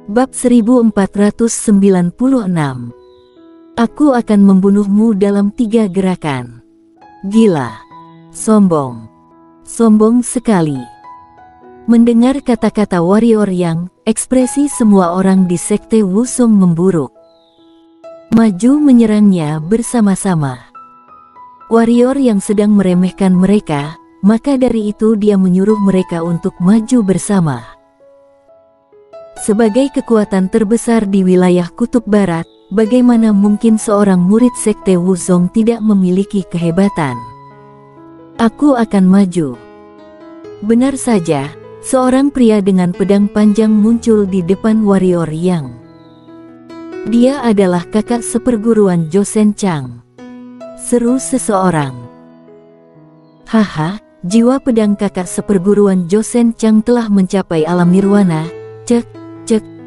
Bab 1496. Aku akan membunuhmu dalam 3 gerakan. Gila. Sombong. Sombong sekali. Mendengar kata-kata warrior yang, ekspresi semua orang di sekte Wusong memburuk. Maju menyerangnya bersama-sama. Warrior yang sedang meremehkan mereka, maka dari itu dia menyuruh mereka untuk maju bersama. Sebagai kekuatan terbesar di wilayah Kutub Barat, bagaimana mungkin seorang murid sekte Wusong tidak memiliki kehebatan? Aku akan maju. Benar saja, seorang pria dengan pedang panjang muncul di depan warrior yang. Dia adalah kakak seperguruan Josen Chang. Seru seseorang. Haha, jiwa pedang kakak seperguruan Josen Chang telah mencapai alam nirwana. Cek.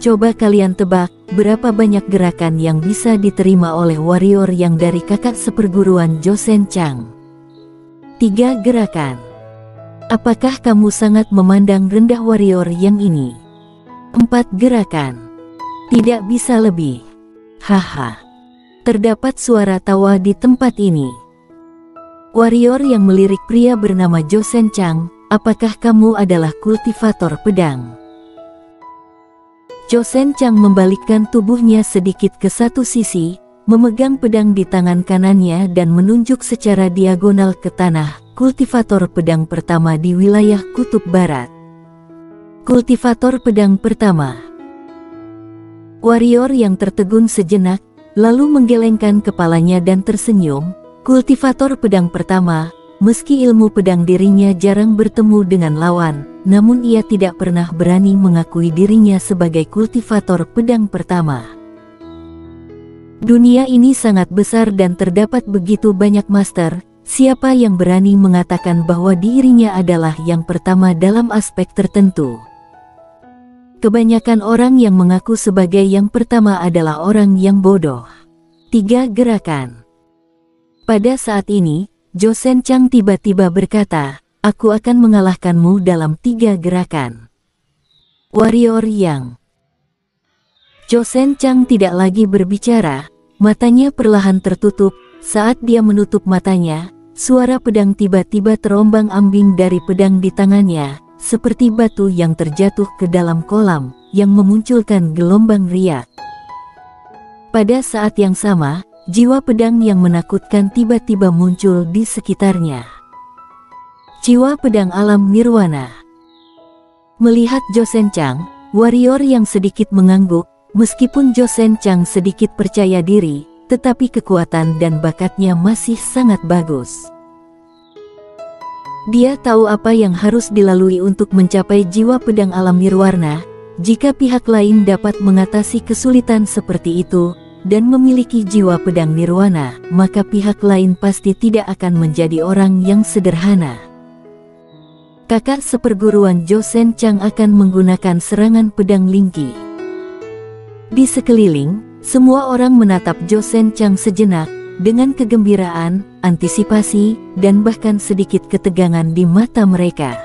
Coba kalian tebak, berapa banyak gerakan yang bisa diterima oleh warrior yang dari kakak seperguruan Josen Chang? 3 gerakan. Apakah kamu sangat memandang rendah warrior yang ini? 4 gerakan. Tidak bisa lebih. Haha. Terdapat suara tawa di tempat ini. Warrior yang melirik pria bernama Josen Chang, apakah kamu adalah kultivator pedang? Josen Chang membalikkan tubuhnya sedikit ke satu sisi, memegang pedang di tangan kanannya dan menunjuk secara diagonal ke tanah, kultivator pedang pertama di wilayah Kutub Barat. Kultivator pedang pertama. Warrior yang tertegun sejenak, lalu menggelengkan kepalanya dan tersenyum. Kultivator pedang pertama, meski ilmu pedang dirinya jarang bertemu dengan lawan, namun ia tidak pernah berani mengakui dirinya sebagai kultivator pedang pertama. Dunia ini sangat besar dan terdapat begitu banyak master, siapa yang berani mengatakan bahwa dirinya adalah yang pertama dalam aspek tertentu? Kebanyakan orang yang mengaku sebagai yang pertama adalah orang yang bodoh. 3 gerakan. Pada saat ini, Josen Chang tiba-tiba berkata, aku akan mengalahkanmu dalam 3 gerakan. Warrior yang. Josen Chang tidak lagi berbicara, matanya perlahan tertutup. Saat dia menutup matanya, suara pedang tiba-tiba terombang-ambing dari pedang di tangannya, seperti batu yang terjatuh ke dalam kolam, yang memunculkan gelombang riak. Pada saat yang sama, jiwa pedang yang menakutkan tiba-tiba muncul di sekitarnya. Jiwa pedang alam nirwana. Melihat Josen Chang, warrior yang sedikit mengangguk, meskipun Josen Chang sedikit percaya diri, tetapi kekuatan dan bakatnya masih sangat bagus. Dia tahu apa yang harus dilalui untuk mencapai jiwa pedang alam nirwana. Jika pihak lain dapat mengatasi kesulitan seperti itu, dan memiliki jiwa pedang nirwana, maka pihak lain pasti tidak akan menjadi orang yang sederhana. Kakak seperguruan Josen Chang akan menggunakan serangan pedang Lingqi. Di sekeliling, semua orang menatap Josen Chang sejenak, dengan kegembiraan, antisipasi, dan bahkan sedikit ketegangan di mata mereka.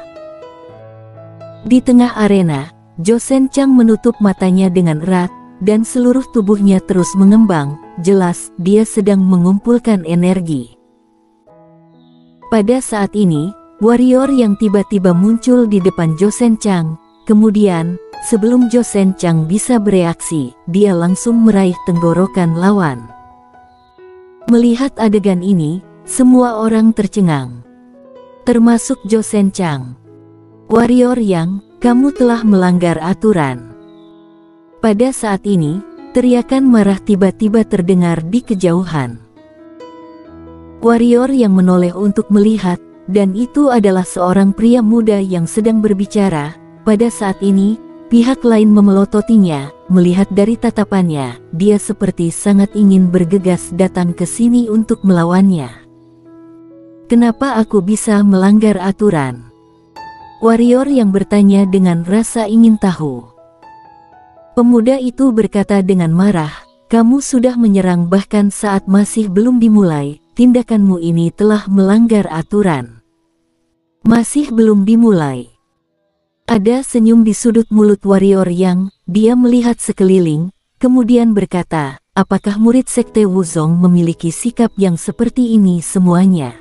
Di tengah arena, Josen Chang menutup matanya dengan erat, dan seluruh tubuhnya terus mengembang, jelas dia sedang mengumpulkan energi. Pada saat ini, warrior yang tiba-tiba muncul di depan Josen Chang, kemudian, sebelum Josen Chang bisa bereaksi, dia langsung meraih tenggorokan lawan. Melihat adegan ini, semua orang tercengang. Termasuk Josen Chang. Warrior yang, kamu telah melanggar aturan. Pada saat ini, teriakan marah tiba-tiba terdengar di kejauhan. Warrior yang menoleh untuk melihat, dan itu adalah seorang pria muda yang sedang berbicara. Pada saat ini, pihak lain memelototinya. Melihat dari tatapannya, dia seperti sangat ingin bergegas datang ke sini untuk melawannya. Kenapa aku bisa melanggar aturan? Warrior yang bertanya dengan rasa ingin tahu. Pemuda itu berkata dengan marah, kamu sudah menyerang bahkan saat masih belum dimulai, tindakanmu ini telah melanggar aturan. Masih belum dimulai. Ada senyum di sudut mulut warrior yang, dia melihat sekeliling, kemudian berkata, apakah murid sekte Wuzong memiliki sikap yang seperti ini semuanya?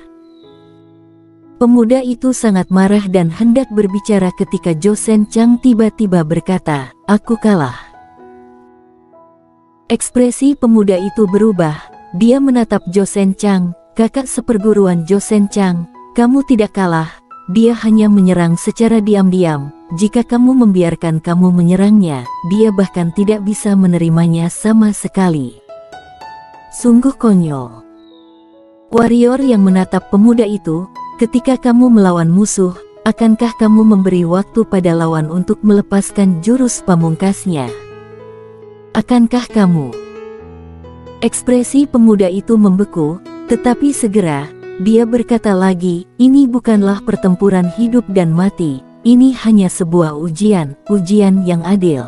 Pemuda itu sangat marah dan hendak berbicara ketika Josen Chang tiba-tiba berkata, aku kalah. Ekspresi pemuda itu berubah, dia menatap Josen Chang, kakak seperguruan Josen Chang, kamu tidak kalah, dia hanya menyerang secara diam-diam, jika kamu membiarkan kamu menyerangnya, dia bahkan tidak bisa menerimanya sama sekali. Sungguh konyol. Warrior yang menatap pemuda itu, ketika kamu melawan musuh, akankah kamu memberi waktu pada lawan untuk melepaskan jurus pamungkasnya? Akankah kamu? Ekspresi pemuda itu membeku, tetapi segera, dia berkata lagi, ini bukanlah pertempuran hidup dan mati, ini hanya sebuah ujian yang adil.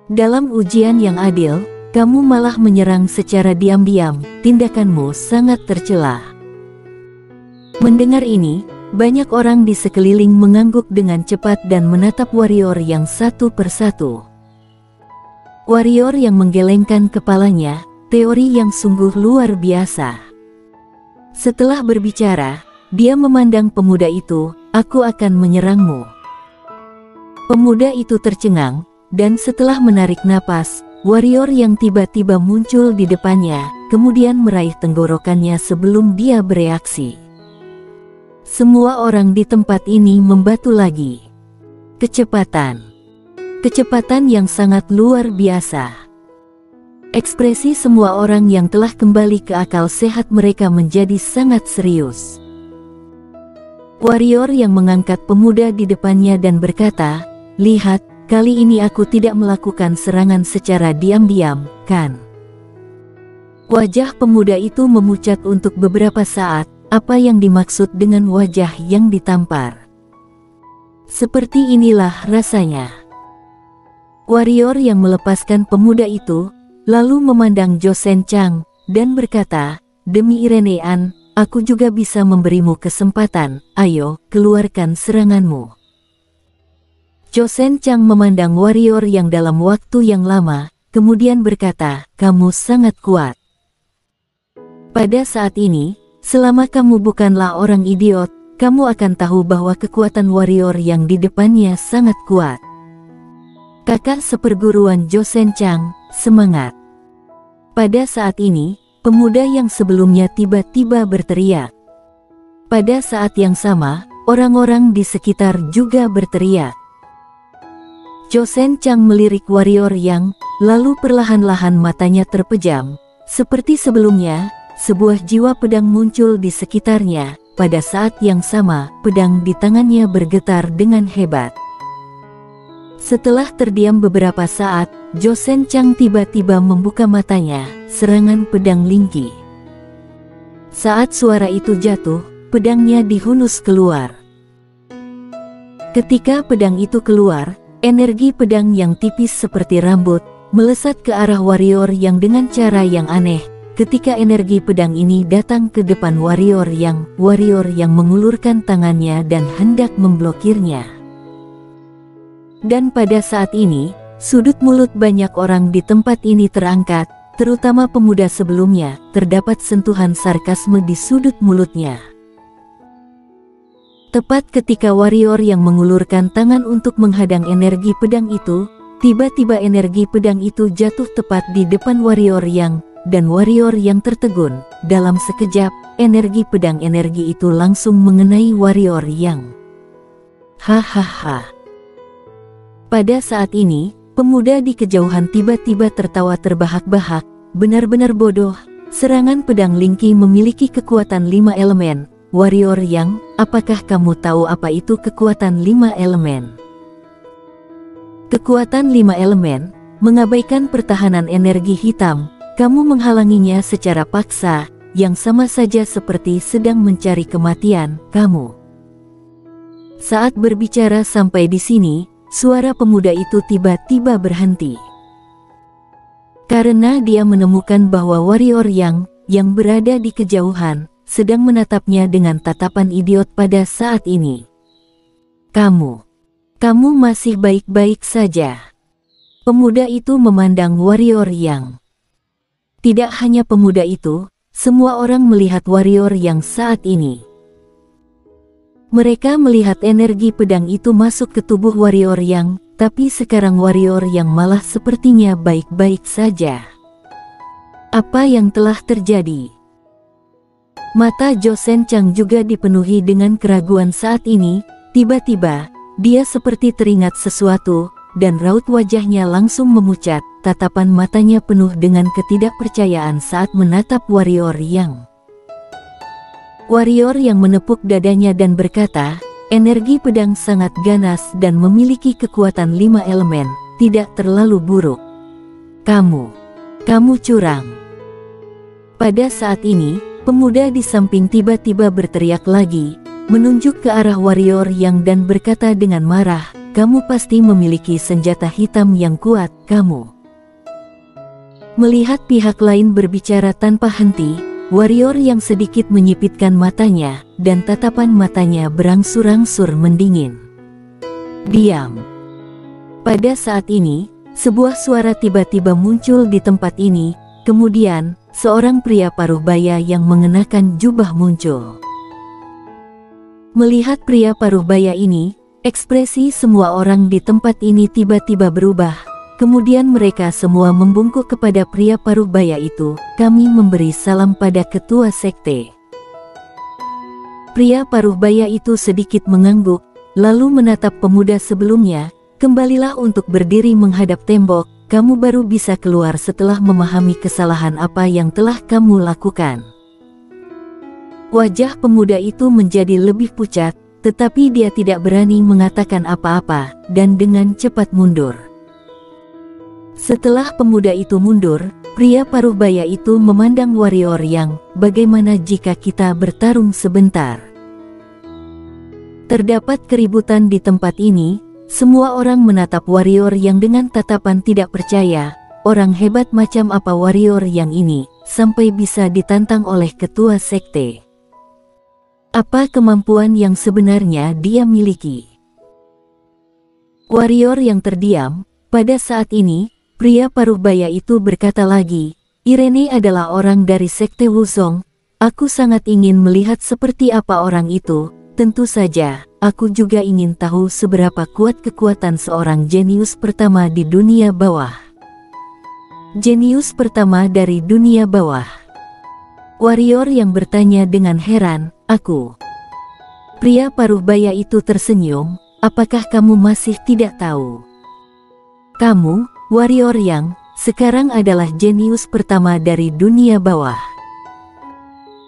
Dalam ujian yang adil, kamu malah menyerang secara diam-diam, tindakanmu sangat tercela. Mendengar ini, banyak orang di sekeliling mengangguk dengan cepat dan menatap warrior yang satu persatu. Warrior yang menggelengkan kepalanya, teori yang sungguh luar biasa. Setelah berbicara, dia memandang pemuda itu, aku akan menyerangmu. Pemuda itu tercengang, dan setelah menarik napas, warrior yang tiba-tiba muncul di depannya, kemudian meraih tenggorokannya sebelum dia bereaksi. Semua orang di tempat ini membatu lagi. Kecepatan yang sangat luar biasa. Ekspresi semua orang yang telah kembali ke akal sehat mereka menjadi sangat serius. Warrior yang mengangkat pemuda di depannya dan berkata, lihat, kali ini aku tidak melakukan serangan secara diam-diam, kan? Wajah pemuda itu memucat untuk beberapa saat, apa yang dimaksud dengan wajah yang ditampar? Seperti inilah rasanya. Warrior yang melepaskan pemuda itu, lalu memandang Josen Chang, dan berkata, demi Irenean, aku juga bisa memberimu kesempatan, ayo, keluarkan seranganmu. Josen Chang memandang warrior yang dalam waktu yang lama, kemudian berkata, kamu sangat kuat. Pada saat ini, selama kamu bukanlah orang idiot, kamu akan tahu bahwa kekuatan warrior yang di depannya sangat kuat. Kakak seperguruan Josen Chang, semangat. Pada saat ini, pemuda yang sebelumnya tiba-tiba berteriak. Pada saat yang sama, orang-orang di sekitar juga berteriak. Josen Chang melirik warrior yang, lalu perlahan-lahan matanya terpejam. Seperti sebelumnya, sebuah jiwa pedang muncul di sekitarnya. Pada saat yang sama, pedang di tangannya bergetar dengan hebat. Setelah terdiam beberapa saat, Josen Chang tiba-tiba membuka matanya, serangan pedang Lingqi. Saat suara itu jatuh, pedangnya dihunus keluar. Ketika pedang itu keluar, energi pedang yang tipis seperti rambut, melesat ke arah warrior yang dengan cara yang aneh. Ketika energi pedang ini datang ke depan warrior yang mengulurkan tangannya dan hendak memblokirnya. Dan pada saat ini, sudut mulut banyak orang di tempat ini terangkat, terutama pemuda sebelumnya, terdapat sentuhan sarkasme di sudut mulutnya. Tepat ketika warrior yang mengulurkan tangan untuk menghadang energi pedang itu, tiba-tiba energi pedang itu jatuh tepat di depan warrior yang, dan warrior yang tertegun. Dalam sekejap, energi pedang itu langsung mengenai warrior yang. Hahaha. Pada saat ini, pemuda di kejauhan tiba-tiba tertawa terbahak-bahak, benar-benar bodoh, serangan pedang Lingqi memiliki kekuatan 5 elemen, warrior yang, apakah kamu tahu apa itu kekuatan 5 elemen? Kekuatan 5 elemen, mengabaikan pertahanan energi hitam, kamu menghalanginya secara paksa, yang sama saja seperti sedang mencari kematian, kamu. Saat berbicara sampai di sini, suara pemuda itu tiba-tiba berhenti. Karena dia menemukan bahwa warrior yang berada di kejauhan, sedang menatapnya dengan tatapan idiot pada saat ini. Kamu. Kamu masih baik-baik saja. Pemuda itu memandang warrior yang. Tidak hanya pemuda itu, semua orang melihat warrior yang saat ini. Mereka melihat energi pedang itu masuk ke tubuh warrior yang, tapi sekarang warrior yang malah sepertinya baik-baik saja. Apa yang telah terjadi? Mata Joseon Chang juga dipenuhi dengan keraguan saat ini. Tiba-tiba, dia seperti teringat sesuatu, dan raut wajahnya langsung memucat, tatapan matanya penuh dengan ketidakpercayaan saat menatap warrior yang. Warrior yang menepuk dadanya dan berkata, energi pedang sangat ganas dan memiliki kekuatan 5 elemen, tidak terlalu buruk. Kamu curang. Pada saat ini, pemuda di samping tiba-tiba berteriak lagi, menunjuk ke arah warrior yang dan berkata dengan marah, kamu pasti memiliki senjata hitam yang kuat, kamu. Melihat pihak lain berbicara tanpa henti, warrior yang sedikit menyipitkan matanya, dan tatapan matanya berangsur-angsur mendingin. Diam. Pada saat ini, sebuah suara tiba-tiba muncul di tempat ini, kemudian, seorang pria paruh baya yang mengenakan jubah muncul. Melihat pria paruh baya ini, ekspresi semua orang di tempat ini tiba-tiba berubah, kemudian mereka semua membungkuk kepada pria paruh baya itu, kami memberi salam pada ketua sekte. Pria paruh baya itu sedikit mengangguk, lalu menatap pemuda sebelumnya, kembalilah untuk berdiri menghadap tembok, kamu baru bisa keluar setelah memahami kesalahan apa yang telah kamu lakukan. Wajah pemuda itu menjadi lebih pucat, tetapi dia tidak berani mengatakan apa-apa, dan dengan cepat mundur. Setelah pemuda itu mundur, pria paruh baya itu memandang warrior yang, bagaimana jika kita bertarung sebentar? Terdapat keributan di tempat ini, semua orang menatap warrior yang dengan tatapan tidak percaya, orang hebat macam apa warrior yang ini, sampai bisa ditantang oleh ketua sekte. Apa kemampuan yang sebenarnya dia miliki? Warrior yang terdiam, pada saat ini, pria paruh baya itu berkata lagi, Irene adalah orang dari sekte Wuzong, aku sangat ingin melihat seperti apa orang itu, tentu saja, aku juga ingin tahu seberapa kuat kekuatan seorang jenius pertama di dunia bawah. Jenius pertama dari dunia bawah. Warrior yang bertanya dengan heran, aku. Pria paruh baya itu tersenyum, apakah kamu masih tidak tahu? Kamu, warrior yang, sekarang adalah jenius pertama dari dunia bawah.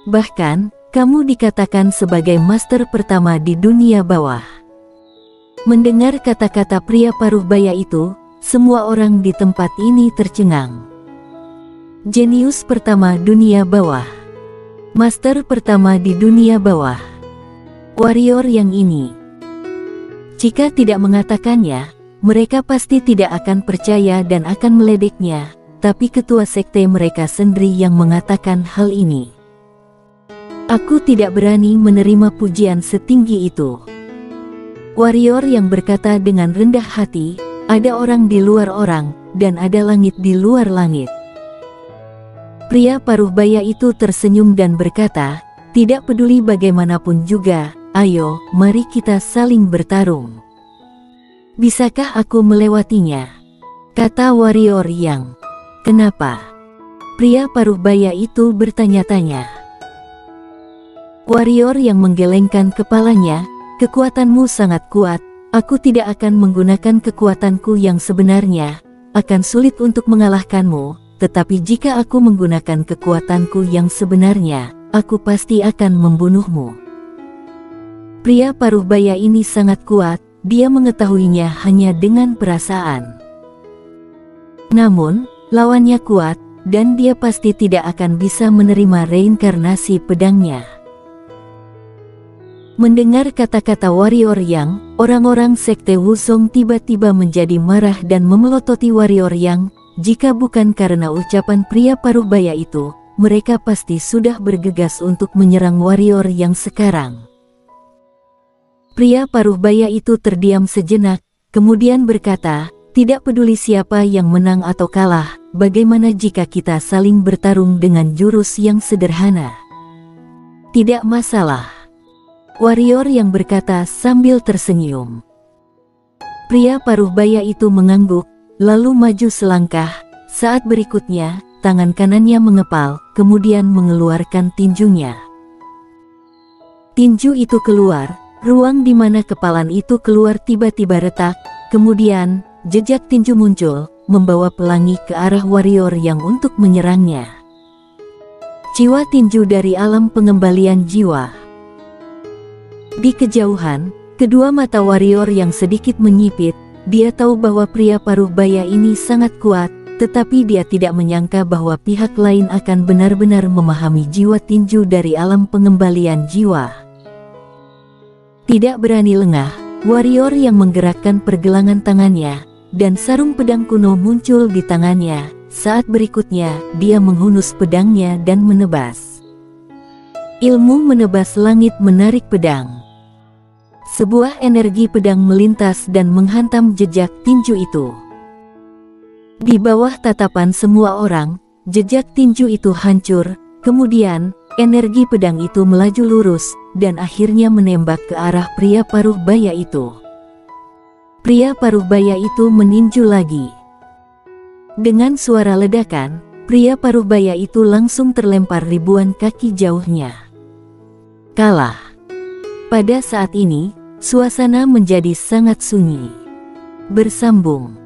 Bahkan, kamu dikatakan sebagai master pertama di dunia bawah. Mendengar kata-kata pria paruh baya itu, semua orang di tempat ini tercengang. Jenius pertama dunia bawah. Master pertama di dunia bawah. Warrior yang ini. Jika tidak mengatakannya, mereka pasti tidak akan percaya dan akan meledeknya, tapi ketua sekte mereka sendiri yang mengatakan hal ini. Aku tidak berani menerima pujian setinggi itu. Warrior yang berkata dengan rendah hati, ada orang di luar orang, dan ada langit di luar langit. Pria paruh baya itu tersenyum dan berkata, tidak peduli bagaimanapun juga, ayo, mari kita saling bertarung. Bisakah aku melewatinya? Kata warrior yang. Kenapa? Pria paruh baya itu bertanya-tanya. Warrior yang menggelengkan kepalanya, kekuatanmu sangat kuat, aku tidak akan menggunakan kekuatanku yang sebenarnya, akan sulit untuk mengalahkanmu. Tetapi jika aku menggunakan kekuatanku yang sebenarnya, aku pasti akan membunuhmu. Pria paruh baya ini sangat kuat, dia mengetahuinya hanya dengan perasaan. Namun, lawannya kuat, dan dia pasti tidak akan bisa menerima reinkarnasi pedangnya. Mendengar kata-kata warrior yang, orang-orang sekte Wuzong tiba-tiba menjadi marah dan memelototi warrior yang, jika bukan karena ucapan pria paruh baya itu, mereka pasti sudah bergegas untuk menyerang warrior yang sekarang. Pria paruh baya itu terdiam sejenak, kemudian berkata, "Tidak peduli siapa yang menang atau kalah, bagaimana jika kita saling bertarung dengan jurus yang sederhana?" "Tidak masalah," warrior yang berkata sambil tersenyum. Pria paruh baya itu mengangguk, lalu maju selangkah. Saat berikutnya, tangan kanannya mengepal, kemudian mengeluarkan tinjunya. Tinju itu keluar, ruang di mana kepalan itu keluar tiba-tiba retak, kemudian, jejak tinju muncul, membawa pelangi ke arah warrior yang untuk menyerangnya. Jiwa tinju dari alam pengembalian jiwa. Di kejauhan, kedua mata warrior yang sedikit menyipit, dia tahu bahwa pria paruh baya ini sangat kuat, tetapi dia tidak menyangka bahwa pihak lain akan benar-benar memahami jiwa tinju dari alam pengembalian jiwa. Tidak berani lengah, warrior yang menggerakkan pergelangan tangannya, dan sarung pedang kuno muncul di tangannya. Saat berikutnya, dia menghunus pedangnya dan menebas. Ilmu menebas langit menarik pedang. Sebuah energi pedang melintas dan menghantam jejak tinju itu. Di bawah tatapan semua orang, jejak tinju itu hancur, kemudian, energi pedang itu melaju lurus, dan akhirnya menembak ke arah pria paruh baya itu. Pria paruh baya itu meninju lagi. Dengan suara ledakan, pria paruh baya itu langsung terlempar ribuan kaki jauhnya. Kalah. Pada saat ini, suasana menjadi sangat sunyi. Bersambung.